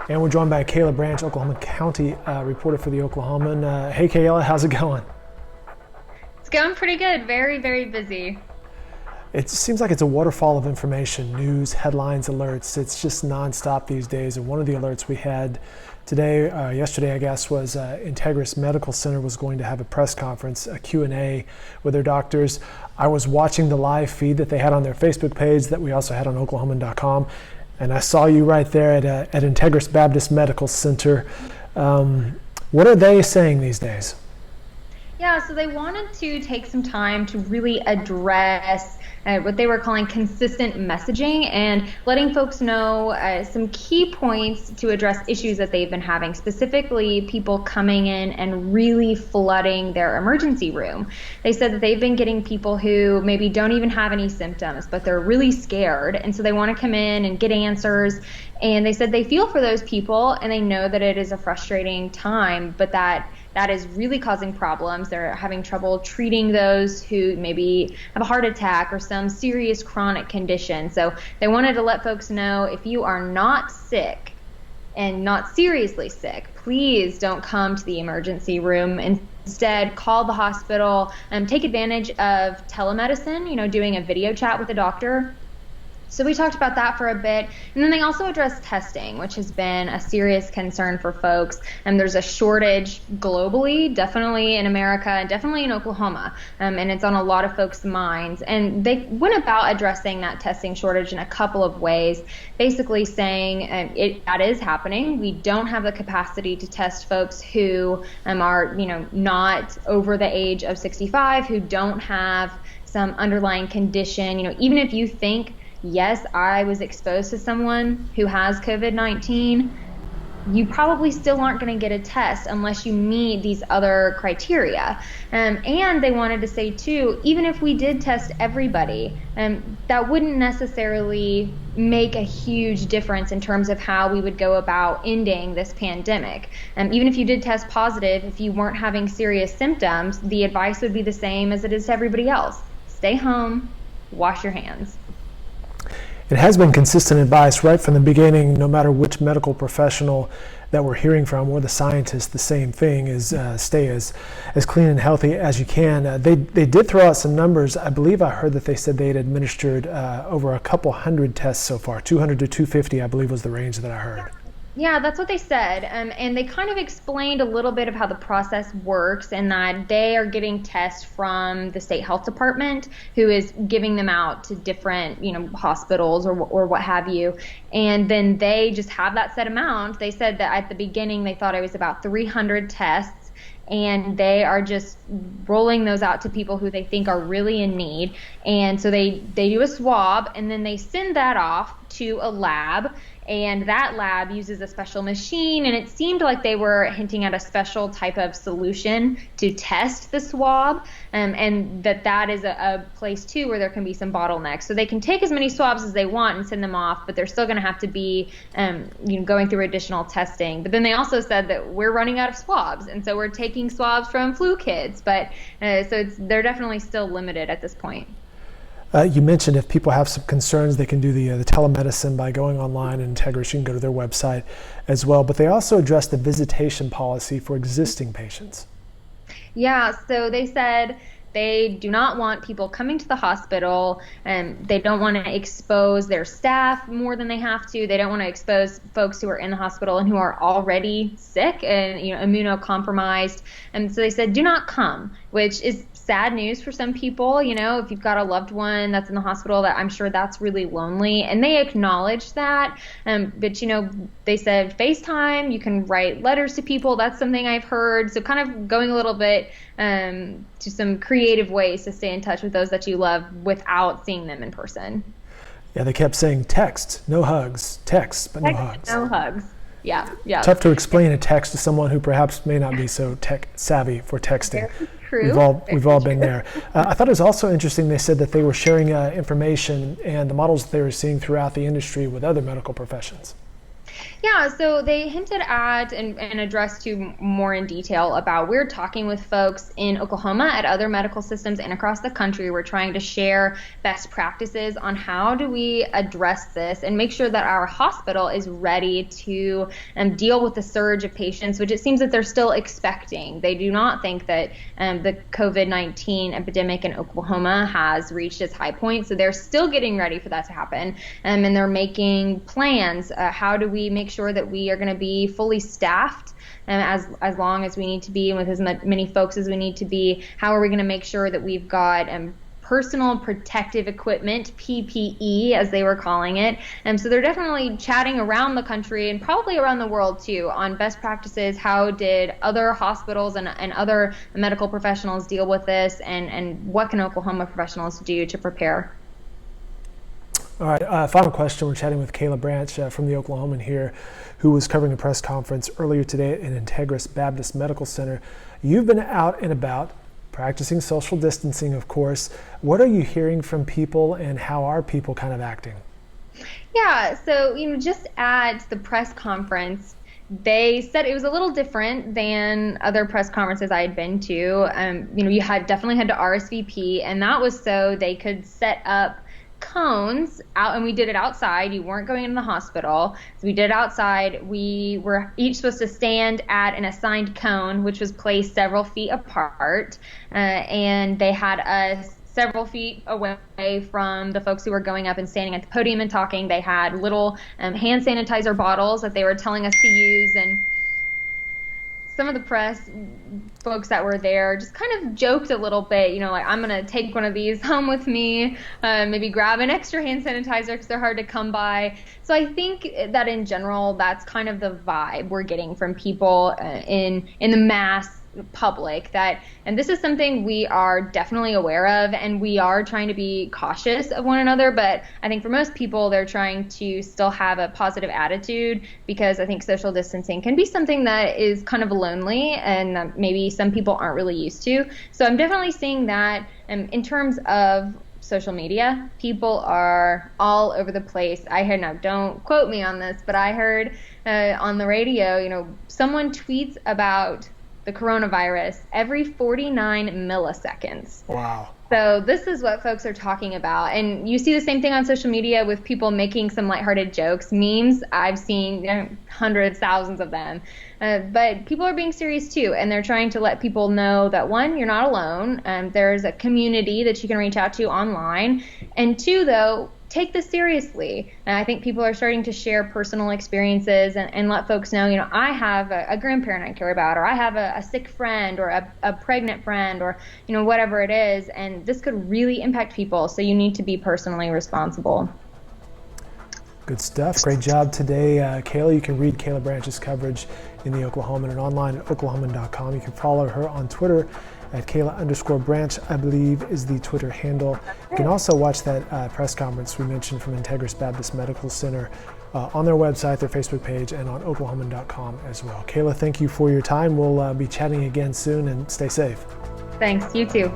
And we're joined by Kayla Branch, Oklahoma County reporter for the Oklahoman. Hey Kayla, how's it going? It's going pretty good. Very, very busy. It seems like it's a waterfall of information, news, headlines, alerts. It's just nonstop these days. And one of the alerts we had today, yesterday I guess, was Integris Medical Center was going to have a press conference, a Q&A with their doctors. I was watching the live feed that they had on their Facebook page that we also had on Oklahoman.com. And I saw you right there at Integris Baptist Medical Center. What are they saying these days? Yeah, so they wanted to take some time to really address what they were calling consistent messaging and letting folks know some key points to address issues that they've been having, specifically people coming in and really flooding their emergency room. They said that they've been getting people who maybe don't even have any symptoms, but they're really scared, and so they want to come in and get answers. And they said they feel for those people, and they know that it is a frustrating time, but that is really causing problems. They're having trouble treating those who maybe have a heart attack or some serious chronic condition. So they wanted to let folks know, if you are not sick and not seriously sick, please don't come to the emergency room. Instead, call the hospital and take advantage of telemedicine, doing a video chat with a doctor. So we talked about that for a bit. And then they also addressed testing, which has been a serious concern for folks. And there's a shortage globally, definitely in America, and definitely in Oklahoma. And it's on a lot of folks' minds. And they went about addressing that testing shortage in a couple of ways, basically saying that is happening. We don't have the capacity to test folks who are, not over the age of 65, who don't have some underlying condition. Even if you think, yes, I was exposed to someone who has COVID-19, you probably still aren't going to get a test unless you meet these other criteria. And they wanted to say, too, even if we did test everybody, that wouldn't necessarily make a huge difference in terms of how we would go about ending this pandemic. Even if you did test positive, if you weren't having serious symptoms, the advice would be the same as it is to everybody else. Stay home, wash your hands. It has been consistent advice right from the beginning, no matter which medical professional that we're hearing from or the scientist, the same thing is stay as clean and healthy as you can. They did throw out some numbers. I believe I heard that they said they had administered over a couple hundred tests so far, 200 to 250, I believe was the range that I heard. Yeah, that's what they said. And they kind of explained a little bit of how the process works, and that they are getting tests from the state health department, who is giving them out to different, hospitals or what have you. And then they just have that set amount. They said that at the beginning they thought it was about 300 tests, and they are just rolling those out to people who they think are really in need. And so they do a swab, and then they send that off to a lab, and that lab uses a special machine, and it seemed like they were hinting at a special type of solution to test the swab, and that is a place too where there can be some bottlenecks. So they can take as many swabs as they want and send them off, but they're still going to have to be going through additional testing. But then they also said that we're running out of swabs, and so we're taking swabs from flu kids, but they're definitely still limited at this point. You mentioned if people have some concerns, they can do the telemedicine by going online in Integris. You can go to their website as well. But they also addressed the visitation policy for existing patients. Yeah, so they said they do not want people coming to the hospital, and they don't want to expose their staff more than they have to. They don't want to expose folks who are in the hospital and who are already sick and immunocompromised. And so they said, do not come, which is sad news for some people. If you've got a loved one that's in the hospital, that I'm sure that's really lonely, and they acknowledge that. But they said FaceTime, you can write letters to people. That's something I've heard. So kind of going a little bit to some creative ways to stay in touch with those that you love without seeing them in person. Yeah, they kept saying text, no hugs, text, but no hugs. No hugs. Yeah. Tough to explain a text to someone who perhaps may not be so tech savvy for texting. Very true. We've all been there. I thought it was also interesting. They said that they were sharing information and the models that they were seeing throughout the industry with other medical professions. Yeah, so they hinted at and addressed to more in detail about we're talking with folks in Oklahoma at other medical systems and across the country. We're trying to share best practices on how do we address this and make sure that our hospital is ready to deal with the surge of patients, which it seems that they're still expecting. They do not think that the COVID-19 epidemic in Oklahoma has reached its high point, so they're still getting ready for that to happen, and they're making plans. How do we make sure that we are going to be fully staffed as long as we need to be and with as many folks as we need to be? How are we going to make sure that we've got personal protective equipment, PPE as they were calling it? And so they're definitely chatting around the country and probably around the world too on best practices. How did other hospitals and other medical professionals deal with this, and what can Oklahoma professionals do to prepare? All right, final question. We're chatting with Kayla Branch from the Oklahoman here, who was covering a press conference earlier today at Integris Baptist Medical Center. You've been out and about practicing social distancing, of course. What are you hearing from people, and how are people kind of acting? Yeah, so just at the press conference, they said it was a little different than other press conferences I had been to. You definitely had to RSVP, and that was so they could set up cones out, and we did it outside. You weren't going into the hospital, so we did it outside. We were each supposed to stand at an assigned cone, which was placed several feet apart, and they had us several feet away from the folks who were going up and standing at the podium and talking. They had little hand sanitizer bottles that they were telling us to use, and some of the press folks that were there just kind of joked a little bit, like, I'm going to take one of these home with me, maybe grab an extra hand sanitizer because they're hard to come by. So I think that in general, that's kind of the vibe we're getting from people in the mass public, and this is something we are definitely aware of, and we are trying to be cautious of one another. But I think for most people, they're trying to still have a positive attitude, because I think social distancing can be something that is kind of lonely and that maybe some people aren't really used to. So I'm definitely seeing that in terms of social media. People are all over the place. I heard, now don't quote me on this, but I heard on the radio, someone tweets about the coronavirus every 49 milliseconds. Wow. So this is what folks are talking about. And you see the same thing on social media with people making some lighthearted jokes, memes. I've seen hundreds, thousands of them. But people are being serious too, and they're trying to let people know that, one, you're not alone. There's a community that you can reach out to online. And two, though, take this seriously. And I think people are starting to share personal experiences and let folks know, I have a grandparent I care about, or I have a sick friend, or a pregnant friend, or, whatever it is. And this could really impact people. So you need to be personally responsible. Good stuff. Great job today, Kayla. You can read Kayla Branch's coverage in the Oklahoman and online at oklahoman.com. You can follow her on Twitter at Kayla_Branch, I believe, is the Twitter handle. You can also watch that press conference we mentioned from Integris Baptist Medical Center on their website, their Facebook page, and on oklahoman.com as well. Kayla, thank you for your time. We'll be chatting again soon, and stay safe. Thanks. You too.